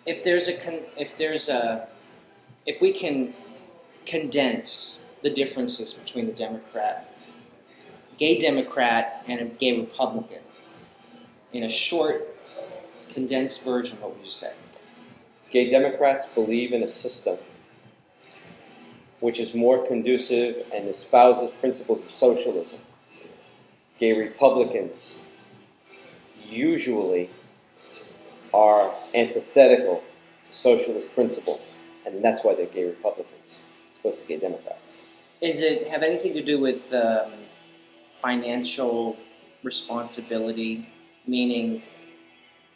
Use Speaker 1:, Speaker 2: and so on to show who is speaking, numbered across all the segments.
Speaker 1: if we can condense the differences between the gay Democrat and a gay Republican in a short, condensed version, what would you say?
Speaker 2: Gay Democrats believe in a system which is more conducive and espouses principles of socialism. Gay Republicans usually are antithetical to socialist principles, and that's why they're gay Republicans, as opposed to gay Democrats.
Speaker 1: Is it have anything to do with financial responsibility? Meaning,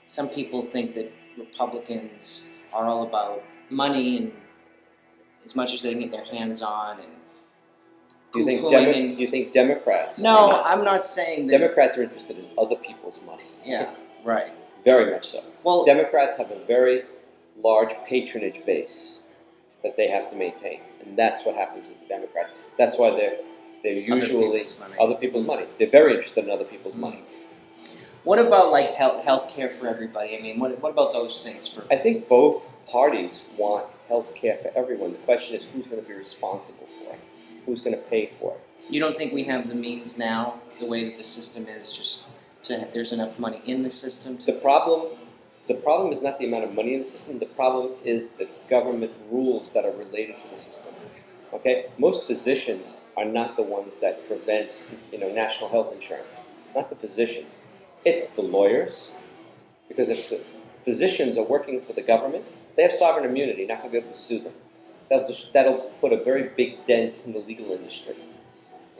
Speaker 1: some people think that Republicans are all about money and as much as they can get their hands on and
Speaker 2: Do you think
Speaker 1: poo-pooing and-
Speaker 2: you think Democrats?
Speaker 1: No,
Speaker 2: are not-
Speaker 1: I'm not saying that.
Speaker 2: Democrats are interested in other people's money.
Speaker 1: Yeah, right.
Speaker 2: Very much so.
Speaker 1: Well,
Speaker 2: Democrats have a very large patronage base that they have to maintain, and that's what happens with the Democrats. That's why they're usually
Speaker 1: people's money.
Speaker 2: other people's money. They're very interested in other people's money.
Speaker 1: what about like health care for everybody? I mean, what about those things for?
Speaker 2: I think both parties want health care for everyone. The question is who's going to be responsible for it, who's going to pay for it.
Speaker 1: You don't think we have the means now, the way that the system is, just there's enough money in the system to.
Speaker 2: The problem is not the amount of money in the system. The problem is the government rules that are related to the system. Okay, most physicians are not the ones that prevent, national health insurance. Not the physicians. It's the lawyers, because if the physicians are working for the government, they have sovereign immunity, not going to be able to sue them. That'll put a very big dent in the legal industry.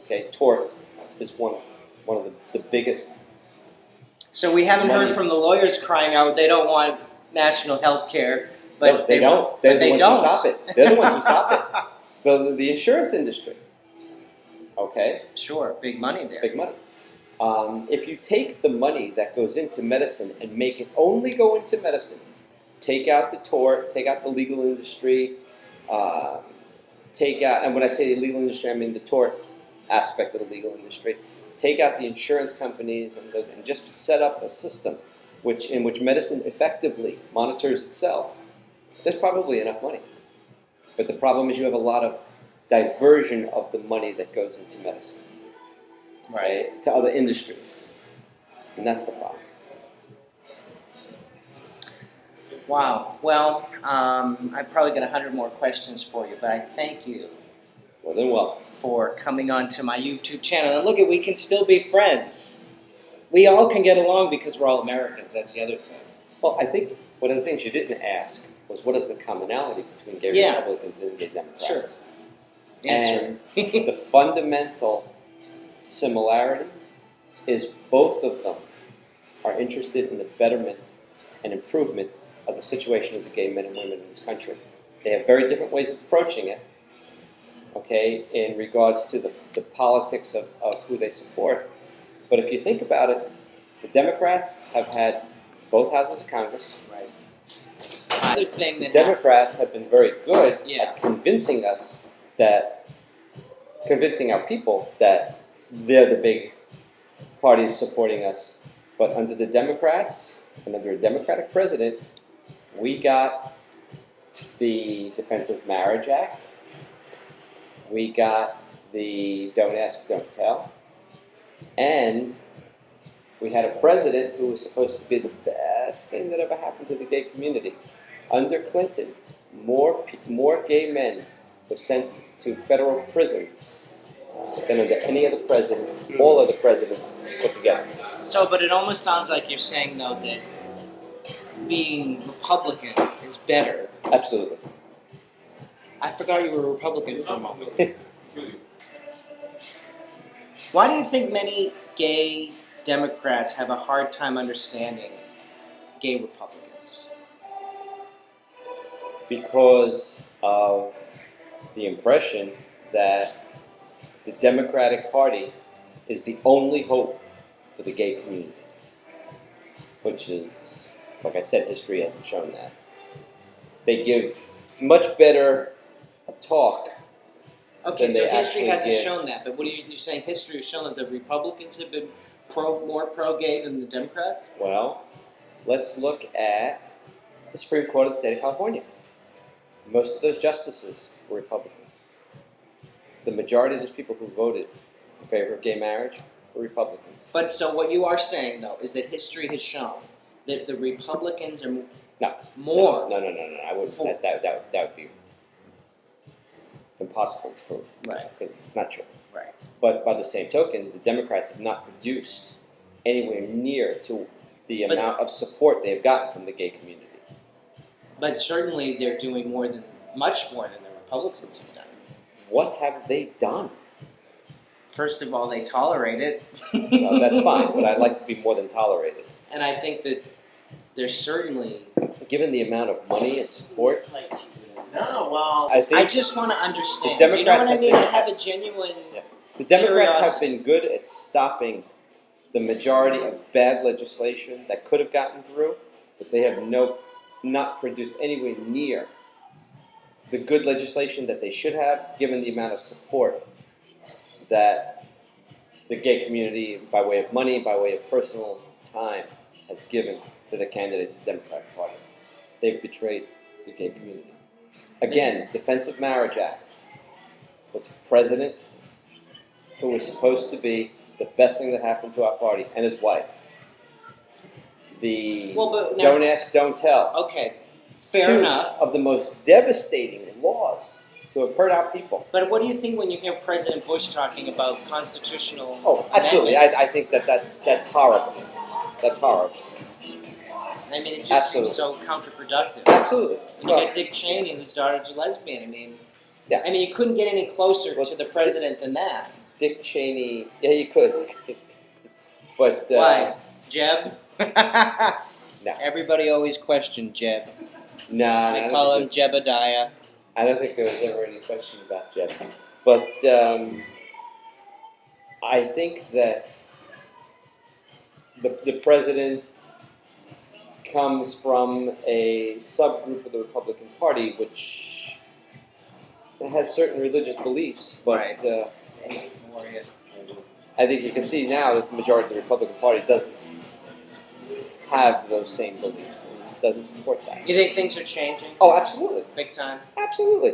Speaker 2: Okay, tort is one of the biggest.
Speaker 1: So we haven't
Speaker 2: money.
Speaker 1: heard from the lawyers crying out they don't want national health care, but
Speaker 2: No, they don't.
Speaker 1: Want,
Speaker 2: They're
Speaker 1: but
Speaker 2: the
Speaker 1: they
Speaker 2: ones
Speaker 1: don't.
Speaker 2: who stop it. They're the ones who stop it. The insurance industry. Okay,
Speaker 1: Sure, big money there.
Speaker 2: big money. If you take the money that goes into medicine and make it only go into medicine, take out the tort, take out the legal industry, take out, and when I say the legal industry, I mean the tort aspect of the legal industry, take out the insurance companies and just set up a system in which medicine effectively monitors itself, there's probably enough money. But the problem is you have a lot of diversion of the money that goes into medicine, right, to other industries. And that's the problem.
Speaker 1: Wow. Well, I've probably got 100 more questions for you, but I thank you
Speaker 2: Well, then welcome.
Speaker 1: for coming on to my YouTube channel. And look, we can still be friends. We all can get along because we're all Americans. That's the other thing.
Speaker 2: Well, I think one of the things you didn't ask was what is the commonality between gay
Speaker 1: Yeah.
Speaker 2: Republicans and gay Democrats?
Speaker 1: Sure.
Speaker 2: And
Speaker 1: Answer.
Speaker 2: the fundamental similarity is both of them are interested in the betterment and improvement of the situation of the gay men and women in this country. They have very different ways of approaching it, okay, in regards to the politics of who they support. But if you think about it, the Democrats have had both houses of Congress.
Speaker 1: Right. Other thing
Speaker 2: The
Speaker 1: that
Speaker 2: Democrats have been very good
Speaker 1: Yeah.
Speaker 2: at convincing our people that they're the big parties supporting us. But under the Democrats and under a Democratic president, we got the Defense of Marriage Act. We got the Don't Ask, Don't Tell. And we had a president who was supposed to be the best thing that ever happened to the gay community. Under Clinton, more gay men were sent to federal prisons than under any other president, all other presidents put together.
Speaker 1: but it almost sounds like you're saying, though, that being Republican is better.
Speaker 2: Absolutely.
Speaker 1: I forgot you were a Republican for a moment. Why do you think many gay Democrats have a hard time understanding gay Republicans?
Speaker 2: Because of the impression that the Democratic Party is the only hope for the gay community, which is, like I said, history hasn't shown that. They give much better a talk.
Speaker 1: Okay,
Speaker 2: Then
Speaker 1: so
Speaker 2: they
Speaker 1: history
Speaker 2: actually
Speaker 1: hasn't
Speaker 2: get-
Speaker 1: shown that, but what are you saying? History has shown that the Republicans have been more pro-gay than the Democrats?
Speaker 2: Well, let's look at the the Supreme Court of the state of California. Most of those justices were Republicans. The majority of those people who voted in favor of gay marriage were Republicans.
Speaker 1: But so what you are saying, though, is that history has shown that the Republicans are more.
Speaker 2: No. I wouldn't. That would be impossible to prove.
Speaker 1: Right.
Speaker 2: Because it's not true.
Speaker 1: Right.
Speaker 2: But by the same token, the Democrats have not produced anywhere near to the amount of support they have gotten from the gay community.
Speaker 1: But certainly they're doing much more than the Republicans have done.
Speaker 2: What have they done?
Speaker 1: First of all, they tolerate it.
Speaker 2: Well, that's fine, but I'd like to be more than tolerated.
Speaker 1: And I think that there's certainly...
Speaker 2: Given the amount of money and support,
Speaker 3: No, well,
Speaker 2: I think
Speaker 1: I just want to understand.
Speaker 2: The
Speaker 1: You know what
Speaker 2: Democrats
Speaker 1: I
Speaker 2: have
Speaker 1: mean?
Speaker 2: been-
Speaker 1: I have a genuine...
Speaker 2: Yeah. the Democrats have
Speaker 1: Curiosity.
Speaker 2: been good at stopping the majority of bad legislation that could have gotten through, but they have not produced anywhere near the good legislation that they should have, given the amount of support that the gay community, by way of money, by way of personal time, has given to the candidates of the Democratic Party. They've betrayed the gay community. Again, Defense of Marriage Act was a president who was supposed to be the best thing that happened to our party, and his wife. The
Speaker 1: Well, but now-
Speaker 2: Don't Ask, Don't Tell.
Speaker 1: Okay, fair
Speaker 2: Two
Speaker 1: enough.
Speaker 2: of the most devastating laws to have hurt our people.
Speaker 1: But what do you think when you hear President Bush talking about constitutional
Speaker 2: Oh, absolutely.
Speaker 1: amendments?
Speaker 2: I think that's horrible. That's horrible.
Speaker 1: I mean, it just seems
Speaker 2: Absolutely.
Speaker 1: so counterproductive.
Speaker 2: Absolutely.
Speaker 1: And you got Dick Cheney, whose daughter's a lesbian. I mean,
Speaker 2: Yeah.
Speaker 1: I mean, you couldn't get any closer
Speaker 2: Well,
Speaker 1: to the president than that.
Speaker 2: Dick Cheney, yeah, you could. But
Speaker 1: Why, Jeb?
Speaker 2: No.
Speaker 1: Everybody always questioned Jeb.
Speaker 2: Nah,
Speaker 1: They call him Jebediah.
Speaker 2: I don't think there was ever any question about Jeb. But I think that the president comes from a subgroup of the Republican Party which has certain religious beliefs, but
Speaker 1: Right.
Speaker 2: I think you can see now that the majority of the Republican Party doesn't have those same beliefs and doesn't support that.
Speaker 1: You think things are changing
Speaker 2: Oh, absolutely.
Speaker 1: big time?
Speaker 2: Absolutely.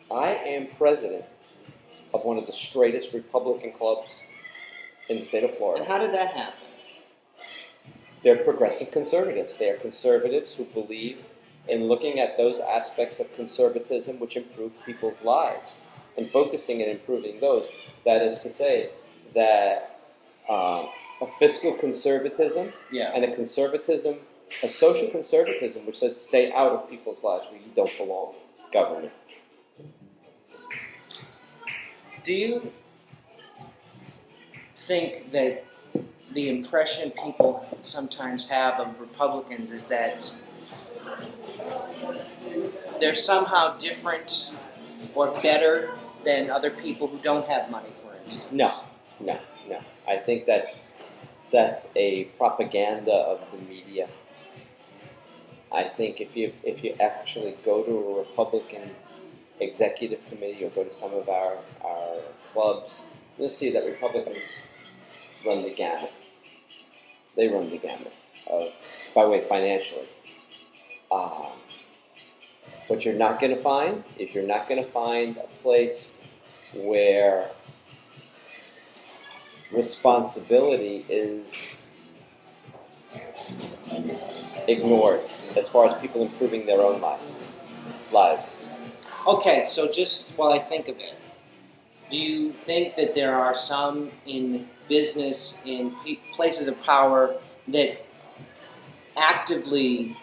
Speaker 2: I am president of one of the straightest Republican clubs in the state of
Speaker 1: And
Speaker 2: Florida.
Speaker 1: how did that happen?
Speaker 2: They're progressive conservatives. They are conservatives who believe in looking at those aspects of conservatism which improve people's lives and focusing and improving those. That is to say that a fiscal conservatism
Speaker 1: Yeah.
Speaker 2: and a social conservatism which says stay out of people's lives where you don't belong, government.
Speaker 1: Do you think that the impression people sometimes have of Republicans is that they're somehow different or better than other people who don't have money, for instance?
Speaker 2: No. I think that's a propaganda of the media. I think if you actually go to a Republican executive committee or go to some of our clubs, you'll see that Republicans run the gamut. They run the gamut by way of financially. What you're not going to find is you're not going to find a place where responsibility is ignored as far as people improving their own lives.
Speaker 1: Okay, so just while I think of it, do you think that there are some in business, in places of power, that actively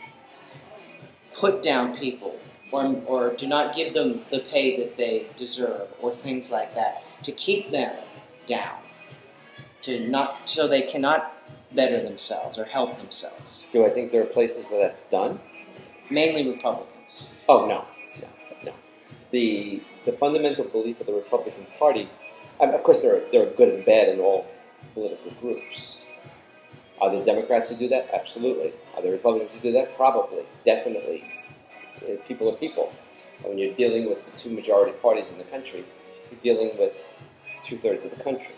Speaker 1: put down people or do not give them the pay that they deserve or things like that to keep them down, so they cannot better themselves or help themselves?
Speaker 2: Do I think there are places where that's done?
Speaker 1: Mainly Republicans.
Speaker 2: Oh, no. The fundamental belief of the Republican Party, of course there are good and bad in all political groups. Are there Democrats who do that? Absolutely. Are there Republicans who do that? Probably. Definitely. People are people. And when you're dealing with the two majority parties in the country, you're dealing with 2/3 of the country.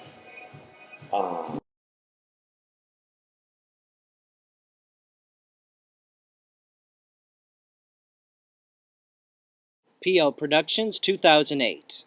Speaker 1: PL Productions, 2008.